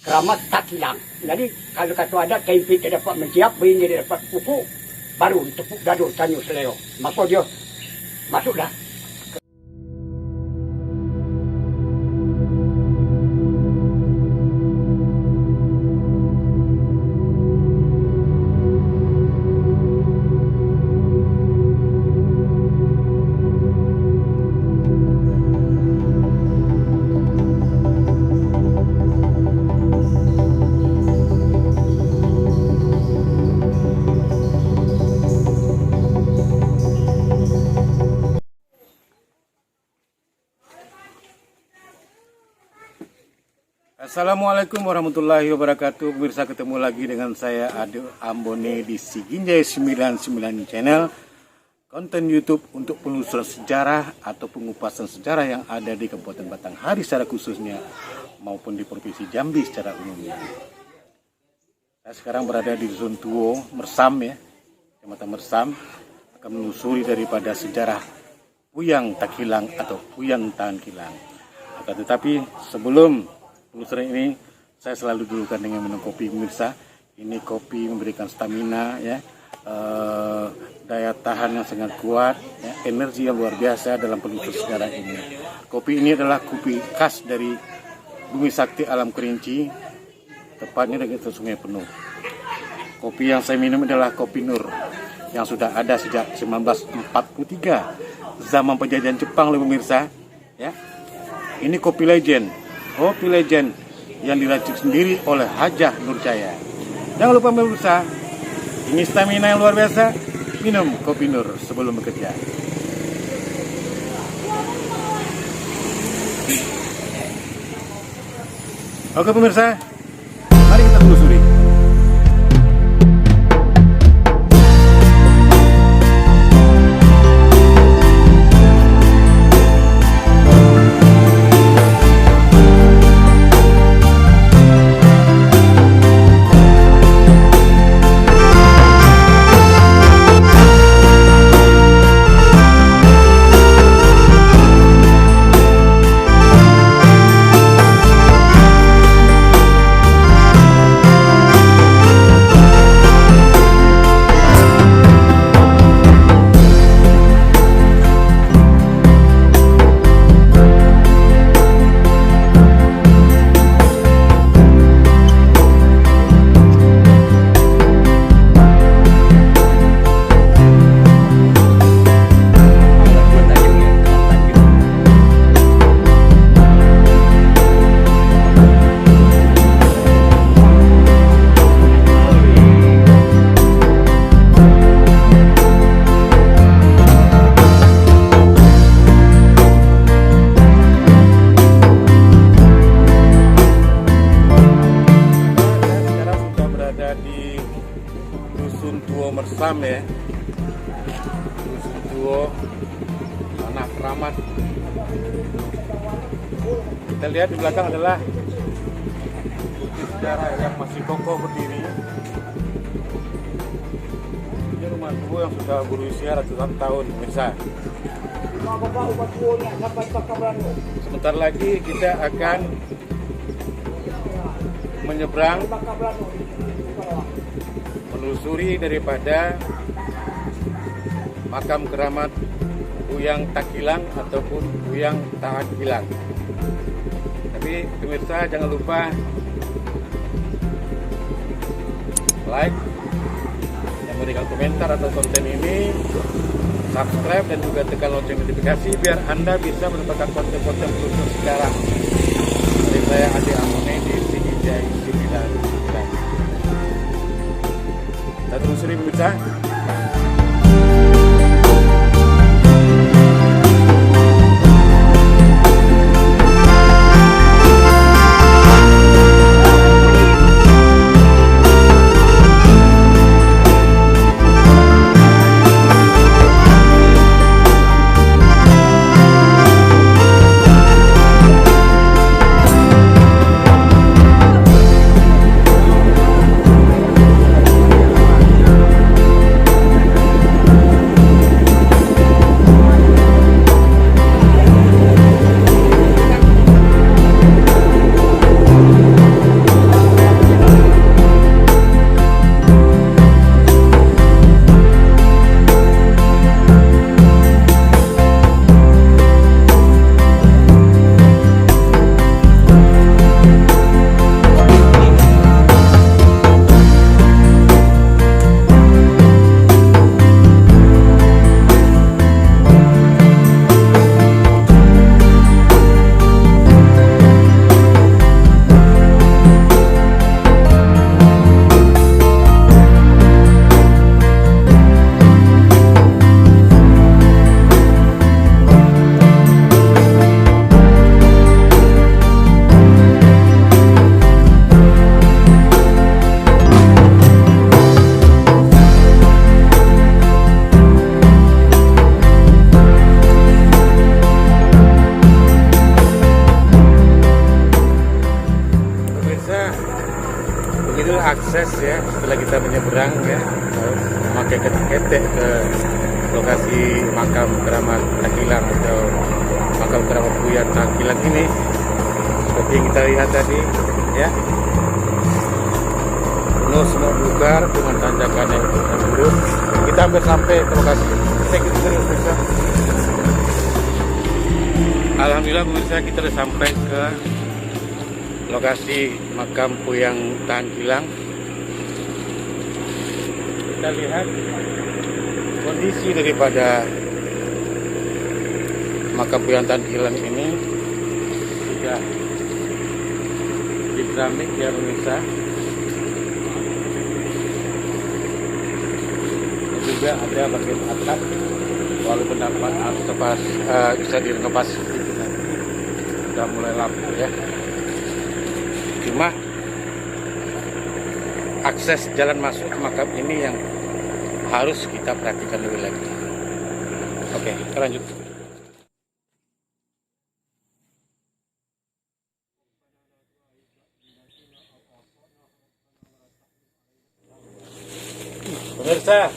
keramat tak hilang. Jadi kalau kata ada tempe dia dapat menjiap, bini dia dapat pupuk, baru tepuk dadu tanyu seleo. Maka dia masuklah. Assalamualaikum warahmatullahi wabarakatuh. Pemirsa, ketemu lagi dengan saya Ade Ambone di Siginjai 99 Channel, konten YouTube untuk penelusuran sejarah atau pengupasan sejarah yang ada di Kabupaten Batanghari secara khususnya maupun di Provinsi Jambi secara umumnya. Saya sekarang berada di Dusun Tuo Mersam ya, Kecamatan Mersam, akan menelusuri daripada sejarah Puyang Takilang atau Puyang Tahan Kilang. Akan tetapi sebelum penelusuran ini, saya selalu dulukan dengan minum kopi, pemirsa. Ini kopi memberikan stamina, ya, daya tahan yang sangat kuat, ya, energi yang luar biasa dalam penelusuran sejarah ini. Kopi ini adalah kopi khas dari Bumi Sakti Alam Kerinci, tepatnya dekat Sungai Penuh. Kopi yang saya minum adalah kopi Nur, yang sudah ada sejak 1943, zaman penjajahan Jepang, pemirsa. Ya, ini kopi legend. Kopi legend yang diracik sendiri oleh Hajah Nurjaya. Jangan lupa pemirsa, ini stamina yang luar biasa. Minum kopi Nur sebelum bekerja. Oke pemirsa, mari kita telusuri. Dusun Tuo Mersam ya, Dusun Tuo, Tanah Keramat. Kita lihat di belakang adalah bukti sejarah yang masih kokoh berdiri. Ini rumah tua yang sudah berusia ratusan tahun, pemirsa. Sebentar lagi kita akan menyeberang, menelusuri daripada makam keramat Puyang Takilang ataupun Puyang Tahan Kilang. Tapi pemirsa jangan lupa like dan berikan komentar atas konten ini, subscribe dan juga tekan lonceng notifikasi biar Anda bisa mendapatkan konten-konten penelusuran sejarah dari saya Ade Ambone di Siginjai 99. Kita telusuri pemirsa. itu akses ya, setelah kita menyeberang ya, memakai ketek ke lokasi makam keramat Takilang atau makam keramat Buyan Takilang ini, seperti yang kita lihat tadi ya, penuh semua bukar dengan tanjakan yang buruk. Kita hampir sampai ke lokasi. Kita ikuti terus pemirsa. Alhamdulillah pemirsa, kita sudah sampai ke lokasi makam Puyang Tahan Kilang. Kita lihat kondisi daripada makam Puyang Tahan Kilang ini sudah di keramik ya pemirsa. Dan juga ada bagian atap, walaupun dapat lepas bisa direnovasi sedikit nanti, sudah mulai lapuk ya. Cuma akses jalan masuk ke makam ini yang harus kita perhatikan lebih lagi. Oke, kita lanjut. Pemirsa,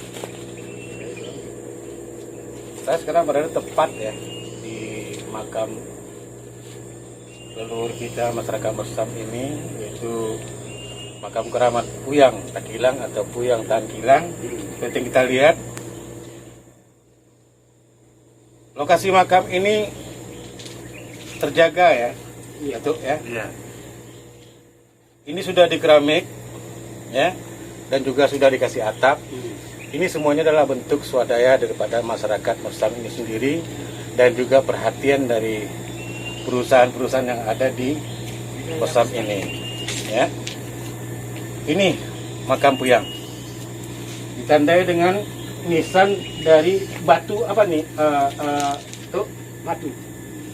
saya sekarang berada tepat ya di makam leluhur kita masyarakat Mersam ini, yaitu makam keramat Puyang Takilang atau Puyang Tahan Kilang. Seperti yang kita lihat, lokasi makam ini terjaga ya, Datuk ya. Ini sudah dikeramik ya, dan juga sudah dikasih atap. Ini semuanya adalah bentuk swadaya daripada masyarakat Mersam ini sendiri, dan juga perhatian dari perusahaan-perusahaan yang ada di Mersam ini ya. Ini makam Puyang ditandai dengan nisan dari batu apa nih, tuh Batu.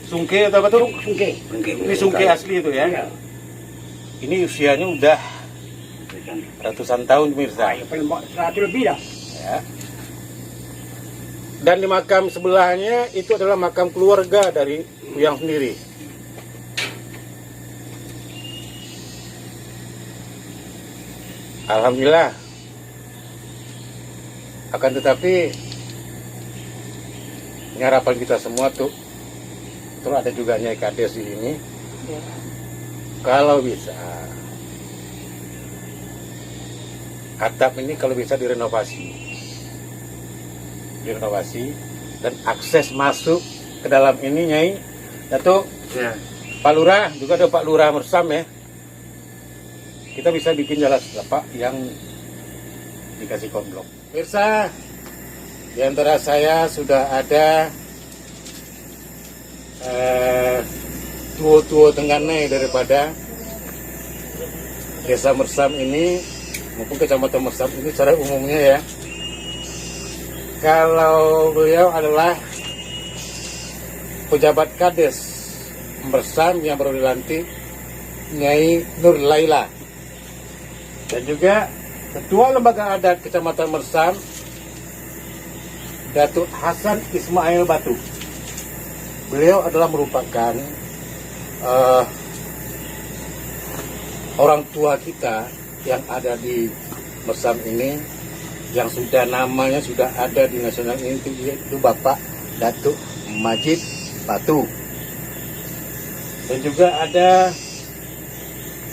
sungke atau apa tuh? Sungke. Ini sungke asli itu ya. Iya. Ini usianya udah ratusan tahun pemirsa Ya, paling 100 lebih dah. ya. Dan di makam sebelahnya itu adalah makam keluarga dari Puyang sendiri. Alhamdulillah. Akan tetapi ini harapan kita semua tuh, terus ada juga Nyai Kades di sini. Kalau bisa atap ini kalau bisa direnovasi dan akses masuk ke dalam ini Nyai Datuk Ya. Pak Lurah, juga ada Pak Lurah Mersam ya, kita bisa bikin jalan setapak yang dikasih komblok. Pemirsa, di antara saya sudah ada tuo-tuo Tenggane daripada desa Mersam ini maupun kecamatan Mersam ini secara umumnya ya. Kalau beliau adalah pejabat Kades Mersam yang baru dilantik, Nyai Nur Laila, dan juga Ketua Lembaga Adat Kecamatan Mersam, Datuk Hasan Ismail Batu. Beliau adalah merupakan orang tua kita yang ada di Mersam ini, yang sudah namanya sudah ada di nasional ini, itu Bapak Datuk Majid Batu. Dan juga ada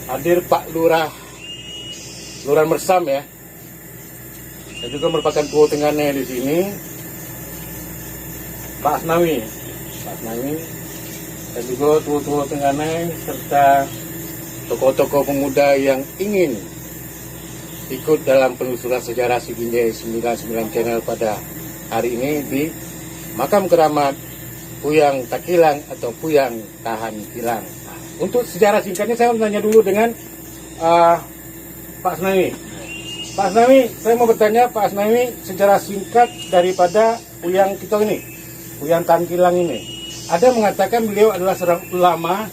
hadir Pak Lurah Mersam ya, dan juga merupakan tuo Tenggane di sini, Pak Asnawi, dan juga tuo Tenggane serta tokoh-tokoh pemuda yang ingin ikut dalam penelusuran sejarah Siginjai 99 Channel pada hari ini di makam keramat Puyang Takilang atau Puyang Tahan Kilang. Nah, untuk sejarah singkatnya saya mau tanya dulu dengan Pak Asnawi. Pak Asnawi, saya mau bertanya Pak Asnawi, sejarah singkat daripada Puyang kita ini, Puyang Tahan Kilang ini. Ada mengatakan beliau adalah seorang ulama,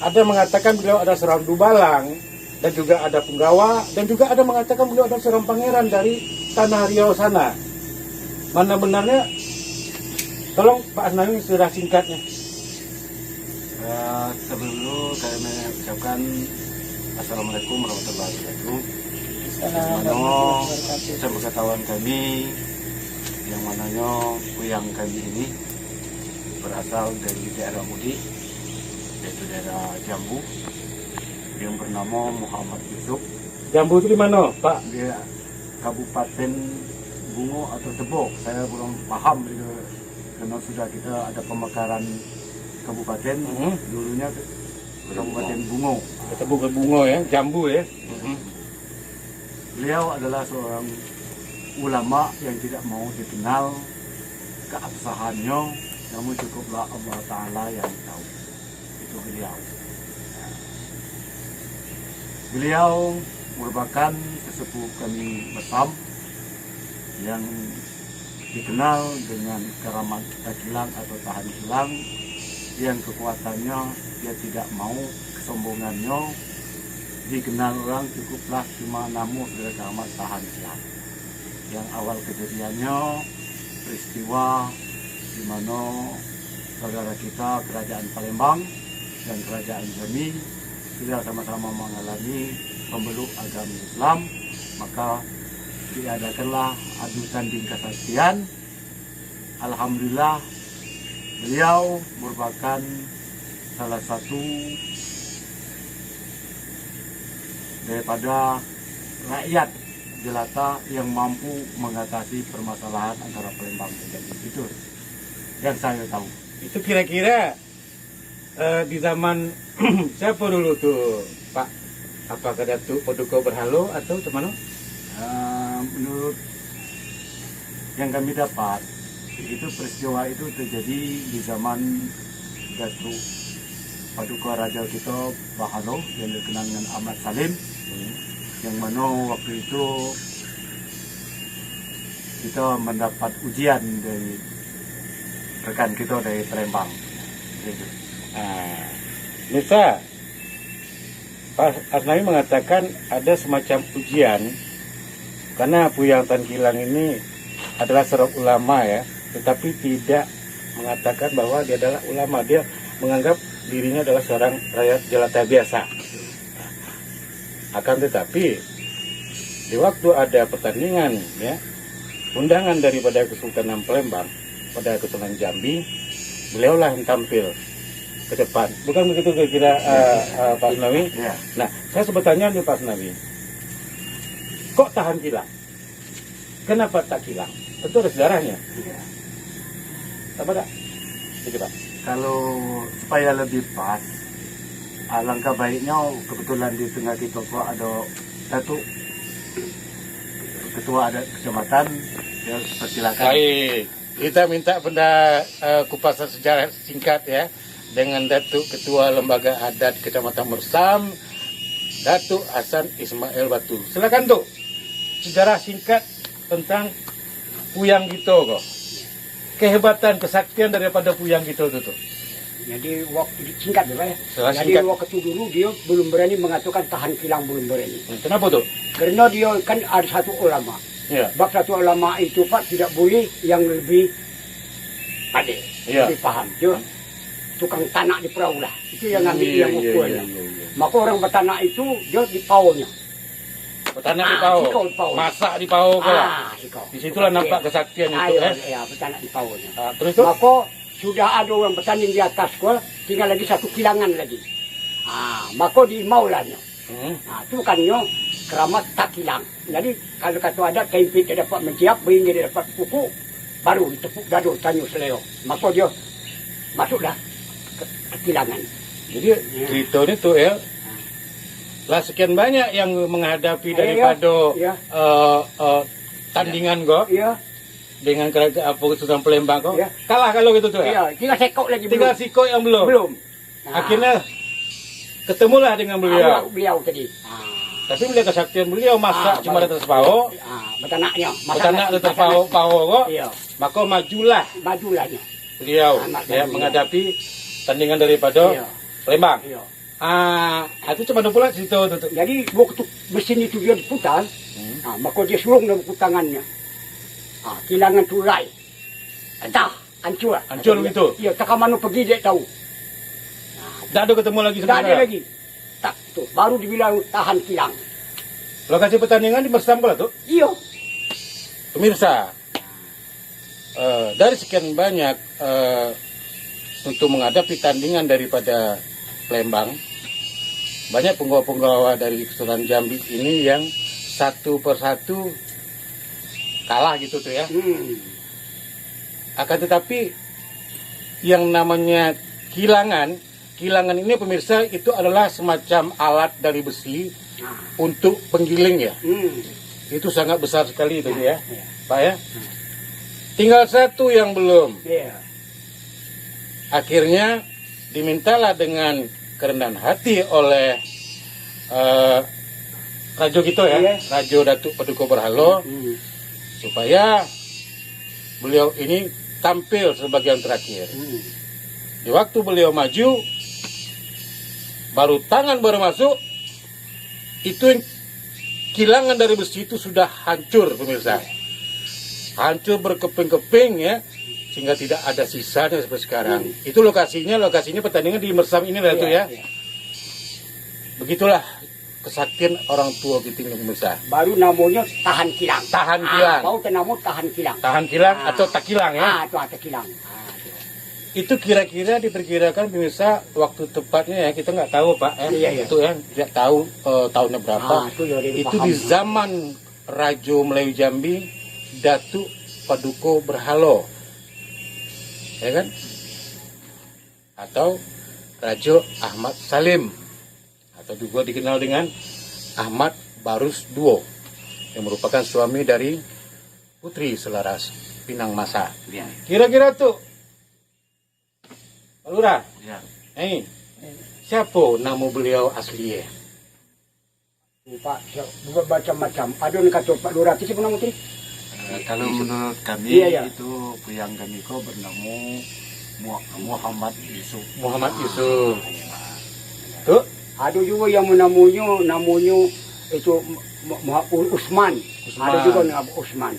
ada mengatakan beliau adalah seorang dubalang, dan juga ada penggawa, dan juga ada mengatakan beliau adalah seorang pangeran dari tanah Riau sana. Mana benarnya? Tolong Pak Asnawi sejarah singkatnya. Sebelum saya mengucapkan Assalamualaikum warahmatullahi wabarakatuh. Mana sepengetahuan kami, yang mananya kuyang kami ini berasal dari daerah Mudik, yaitu daerah Jambu, yang bernama Muhammad Yusuf. Jambu itu di mana, Pak? Dia Kabupaten Bungo atau Tebok, saya belum paham gitu, karena sudah kita ada pemekaran kabupaten, dulunya Kabupaten Bungo. Ketemu ke Bungo ya, Jambu ya. Beliau adalah seorang ulama yang tidak mau dikenal keabsahannya, namun cukuplah Allah Ta'ala yang tahu. Itu beliau. Beliau merupakan sesepuh kami Besam yang dikenal dengan keramat takilang atau tahan kilang, yang kekuatannya dia tidak mau kesombongannya dikenal orang, cukuplah cuma namu sebagai keramat tahan kilang. Yang awal kejadiannya peristiwa di mana saudara kita kerajaan Palembang dan kerajaan Jambi sudah sama-sama mengalami pemeluk agama Islam, maka diadakanlah adu tanding kesaktian. Alhamdulillah beliau merupakan salah satu daripada rakyat jelata yang mampu mengatasi permasalahan antara Palembang dan Jambi. Itu yang saya tahu. Itu kira-kira di zaman siapa dulu tuh, Pak? Apakah Datuk Paduka Berhalo atau mana? Menurut yang kami dapat, itu peristiwa itu terjadi di zaman Datuk Paduka Raja kita Berhalo yang dikenal dengan Ahmad Salim, yang mana waktu itu kita mendapat ujian dari rekan kita dari Palembang. Gitu. Nisa, Pak Asnawi mengatakan ada semacam ujian karena Puyang Tan Kilang ini adalah seorang ulama ya, tetapi tidak mengatakan bahwa dia adalah ulama. Dia menganggap dirinya adalah seorang rakyat jelata biasa. Akan tetapi di waktu ada pertandingan ya, undangan daripada Kesultanan Palembang pada Kesultanan Jambi, beliaulah yang tampil ke depan. Bukan begitu kira-kira Pak Asnawi? Ya. Nah, saya sempat tanya nih Pak Asnawi, kok tahan kilang? Kenapa tak kilang? Tentu ada sejarahnya. Ya. Apa tak? Itu Pak. Kalau supaya lebih pas, alangkah baiknya kebetulan di tengah kita kok ada satu ketua adat kecamatan, ya persilakan. Baik, kita minta benda kupasan sejarah singkat ya dengan Datuk Ketua Lembaga Adat Kecamatan Mersam, Datuk Hasan Ismail Batu. Silakan Tuk, sejarah singkat tentang Puyang Gito kok. Kehebatan kesaktian daripada Puyang Gito itu tuh. Jadi waktu singkat ya Pak ya. Setelah Jadi singkat. waktu dulu dia belum berani mengatakan tahan kilang, belum berani. Kenapa tuh? Karena dia kan ada satu ulama. Ya. Bab satu ulama itu Pak tidak boleh yang lebih pandai, Ya. lebih paham. Dia tukang tanah di perahu lah. Itu yang ngambil Iya, yang iya, ukurnya. iya, iya. Maka orang bertanah itu dia di paunya. Petanah di sikau Pau, di Pau. masak di Pau kok. Sikau. Disitulah nampak kesaktian itu ya. Ya, bertanah di paunya. Terus tuh? Maka sudah ada orang bertanding di atas kok, tinggal lagi satu kilangan lagi. Maka di maulanya. Itu kannya keramat tak kilang. Jadi kalau kata adat tempe dia dapat menciap, bingit dia dapat pupuk, baru ditepuk dadu tanyu seleo. Maka dia masuklah ke kilangan. Jadi cerita ini tuh ya, lah sekian banyak yang menghadapi daripada iya. tandingan kok Iya, dengan kerajaan Kesultanan Palembang kok. Iya. Kalah kalau gitu tuh ya. iya, tinggal sekok lagi Tinggal belum. Siko yang belum. Belum. Akhirnya ketemulah dengan beliau. Beliau tadi. Tapi melihat kesaktian beliau masak cuma di atas Pau, Betanaknya. peternak di atas Pau kok. Iya, Maka majulah majulahnya. beliau Anaknya ya beliau. menghadapi tandingan daripada Iya. Palembang. Iya. Itu cuma pula situ tuh. Jadi waktu mesin itu dia diputar, maka dia sulung dalam tangannya. Kilangan turai. Entah, hancur. Hancur begitu? Iya, tak mana pergi dia tahu. Tak ada ketemu lagi Tak ada sebenarnya. lagi. Tak Tuh, baru dibilang tahan kilang. Lokasi pertandingan di Mersam pula tuh. Iya. Pemirsa, dari sekian banyak untuk menghadapi tandingan daripada Palembang, banyak penggawa-penggawa dari Kesultanan Jambi ini yang satu persatu kalah gitu tuh ya. Akan tetapi yang namanya kilangan ini pemirsa itu adalah semacam alat dari besi untuk penggiling ya. Itu sangat besar sekali itu ya, Pak ya. Tinggal satu yang belum. Akhirnya dimintalah dengan kerendahan hati oleh Rajo gitu ya, Rajo Datuk Paduka Berhalo, supaya beliau ini tampil sebagai yang terakhir. Di waktu beliau maju, baru tangan baru masuk, itu yang kilangan dari besi itu sudah hancur pemirsa, hancur berkeping-keping ya, sehingga tidak ada sisanya seperti sekarang. Itu lokasinya pertandingan di Mersam ini lah tuh ya. Begitulah kesaktian orang tua kita ini pemirsa. Baru namanya tahan kilang. Tahan kilang. Bau tenamu tahan kilang. Tahan kilang atau tak kilang ya. Itu ada kilang. Itu kira-kira diperkirakan pemirsa waktu tepatnya ya, kita nggak tahu Pak ya. Itu ya tidak tahu tahunnya berapa. Itu di zaman Rajo Melayu Jambi Datuk Paduka Berhalo, ya kan? Atau Rajo Ahmad Salim, atau juga dikenal dengan Ahmad Barus Duo, yang merupakan suami dari Putri Selaras Pinang Masa. Kira-kira tuh Pak Lurah, siapa nama beliau asli ya? Pak, macam-macam. Ada yang kata Pak Lurah, itu pun nama itu? Kalau menurut kami itu puyang kami kok bernama Muhammad Yusuf. Muhammad Yusuf. Tuh? Ada juga yang namanya itu Usman. Ada juga nama Usman.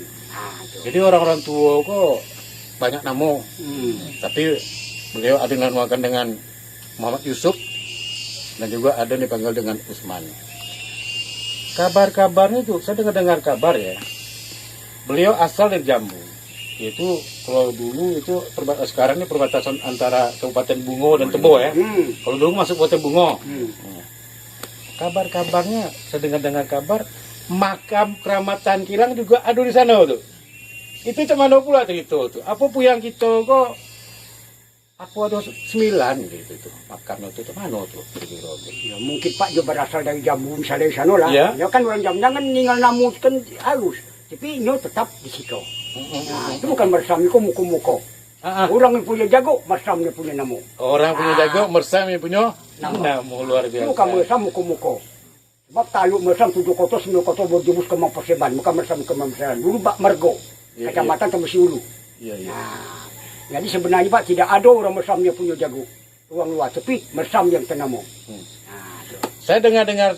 Jadi orang-orang tua kok banyak nama. Tapi beliau ada dinamakan dengan Muhammad Yusuf dan juga ada dipanggil dengan Usman. Kabar-kabarnya itu saya dengar kabar ya. Beliau asal dari Jambu. Itu kalau dulu itu sekarang ini perbatasan antara Kabupaten Bungo dan Tebo ya. Kalau dulu masuk Kabupaten Bungo. Kabar-kabarnya saya dengar kabar makam Keramat Kilang juga ada di sana tuh. Itu mana pula tuh. Apa puyang kita kok ada 9 gitu tuh. Makamnya itu mana tuh kira-kira tuh. Ya mungkin Pak juga berasal dari Jambu misalnya di sana lah. Ya kan orang Jambu jangan tinggal namu kan halus. Tapi ini tetap di situ. Nah, itu bukan Mersam, itu muko-muko. Orang yang punya jago, Mersam yang punya namu. Orang punya jago, Mersam yang punya namu luar biasa. Itu bukan Mersam, muko-muko. Sebab taluk Mersam 7 kota, 9 kota berjubus ke Perseban, bukan Mersam ke Perseban. Dulu Pak Mergo, kecamatan Tembesi Ulu. Nah, jadi sebenarnya Pak tidak ada orang Mersam yang punya jago. Orang luar, tapi Mersam yang tenamu. Saya dengar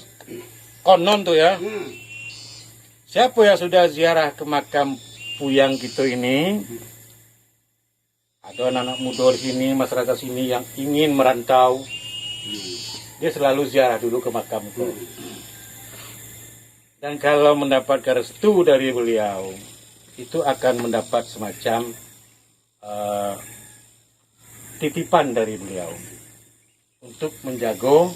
konon tuh ya. Siapa yang sudah ziarah ke makam puyang kita ini? Ada anak-anak muda di sini, masyarakat sini yang ingin merantau. Dia selalu ziarah dulu ke makam itu. Dan kalau mendapatkan restu dari beliau, itu akan mendapat semacam titipan dari beliau untuk menjaga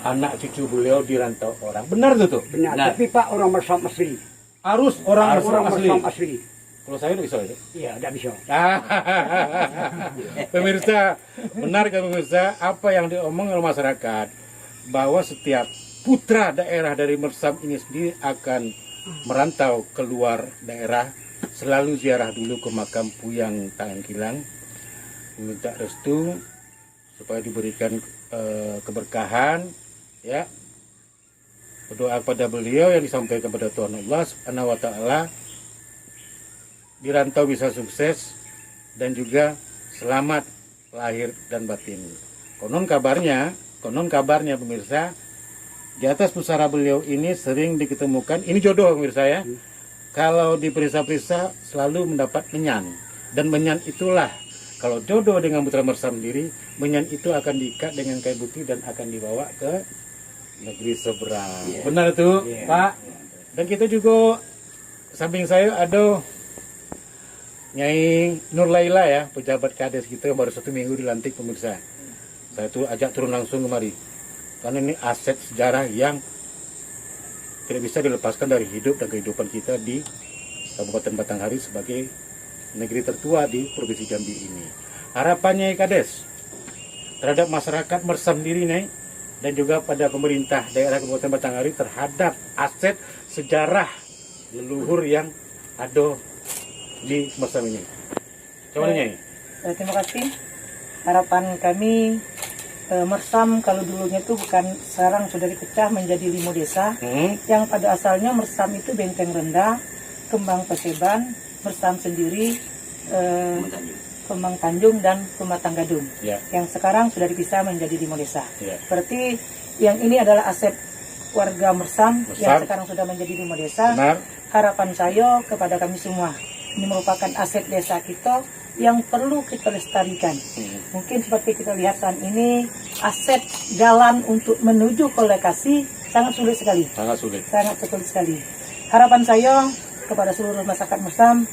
anak cucu beliau dirantau orang. Benar tuh? Benar. Tapi Pak orang Mersam asli. Harus orang Mersam asli. Kalau saya tidak bisa itu. Iya, tidak bisa. Pemirsa, benar kan pemirsa apa yang diomong oleh masyarakat bahwa setiap putra daerah dari Mersam ini sendiri akan merantau keluar daerah, selalu ziarah dulu ke makam Puyang Tangan Kilang, meminta restu supaya diberikan keberkahan ya, berdoa kepada beliau yang disampaikan kepada Tuhan Allah Subhanahu wa taala, dirantau bisa sukses dan juga selamat lahir dan batin. Konon kabarnya pemirsa, di atas pusara beliau ini sering diketemukan, ini jodoh pemirsa ya, kalau diperiksa-periksa selalu mendapat menyan, dan menyan itulah kalau jodoh dengan putra Mersam sendiri, menyan itu akan diikat dengan kayu putih dan akan dibawa ke negeri seberang. Benar itu, Pak. Dan kita juga samping saya ada Nyai Nur Laila ya, pejabat Kades kita baru 1 minggu dilantik pemirsa. Saya tuh ajak turun langsung kemari. Karena ini aset sejarah yang tidak bisa dilepaskan dari hidup dan kehidupan kita di Kabupaten Batanghari sebagai negeri tertua di Provinsi Jambi ini. Harapannya Kades terhadap masyarakat Mersam sendiri nih, dan juga pada pemerintah daerah Kabupaten Batanghari terhadap aset sejarah leluhur yang ada di Mersam ini. Coba Nyai. Terima kasih. Harapan kami Mersam kalau dulunya itu bukan, sekarang sudah dipecah menjadi 5 desa. Yang pada asalnya Mersam itu Benteng Rendah, Kembang Paseban, Mersam sendiri, Kembang Tanjung dan Pematang Gadung. Yang sekarang sudah dipisah menjadi 5 desa. Berarti yang ini adalah aset warga Mersam yang sekarang sudah menjadi 5 desa. Benar. Harapan saya kepada kami semua, ini merupakan aset desa kita yang perlu kita lestarikan. Mungkin seperti kita lihat saat ini, aset jalan untuk menuju ke lokasi sangat sulit sekali. Sangat sulit. Sangat sulit sekali. Harapan saya kepada seluruh masyarakat Mersam,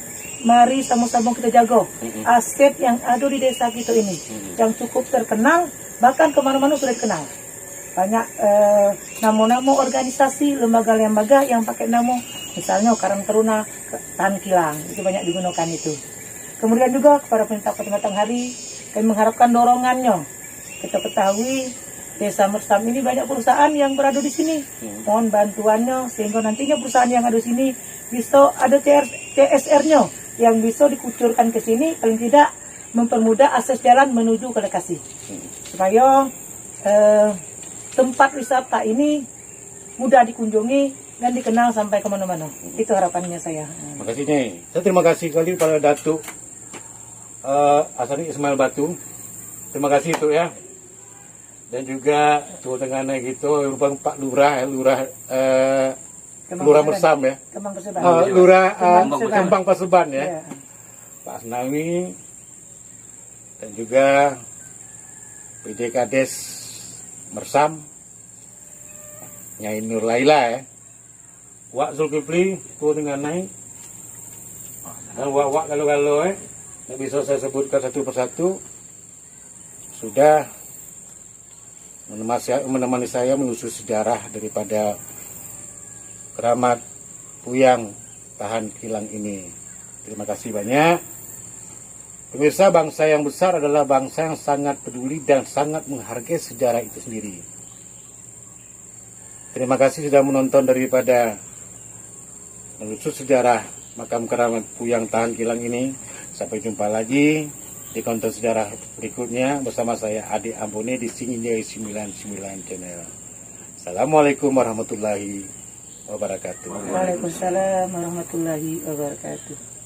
mari sama-sama kita jaga aset yang ada di desa kita ini, yang cukup terkenal, bahkan kemana-mana sudah dikenal. Banyak nama-nama organisasi, lembaga-lembaga yang pakai nama, misalnya Karang Taruna Tahan Kilang, itu banyak digunakan itu. Kemudian juga kepada pemerintah Kota Batanghari, kami mengharapkan dorongannya. Kita ketahui desa Mersam ini banyak perusahaan yang berada di sini. Mohon bantuannya sehingga nantinya perusahaan yang ada di sini bisa ada CSR-nya yang bisa dikucurkan ke sini, paling tidak mempermudah akses jalan menuju ke lokasi. Supaya tempat wisata ini mudah dikunjungi dan dikenal sampai kemana-mana. Itu harapannya saya. Terima kasih Nyai. Saya terima kasih sekali pada Datuk Asani Ismail Batu. Terima kasih itu ya. Dan juga Tua Tenggana gitu, merupakan Pak Lurah, Lurah Mersam ya. Kembang Paseban. Lurah Kembang Paseban ya. Pak Asnawi dan juga PJ Kades Mersam, Nyai Nur Laila ya. Wak Zulkifli, Tua Tenggana. Dan wak galau-galau yang bisa saya sebutkan satu persatu sudah menemani saya menelusuri sejarah daripada keramat Puyang Tahan Kilang ini. Terima kasih banyak. Pemirsa, bangsa yang besar adalah bangsa yang sangat peduli dan sangat menghargai sejarah itu sendiri. Terima kasih sudah menonton daripada menelusuri sejarah makam keramat Puyang Tahan Kilang ini. Sampai jumpa lagi di konten sejarah berikutnya bersama saya Ade Ambone di Singinjai 99 Channel. Assalamualaikum warahmatullahi wabarakatuh. Waalaikumsalam warahmatullahi wabarakatuh.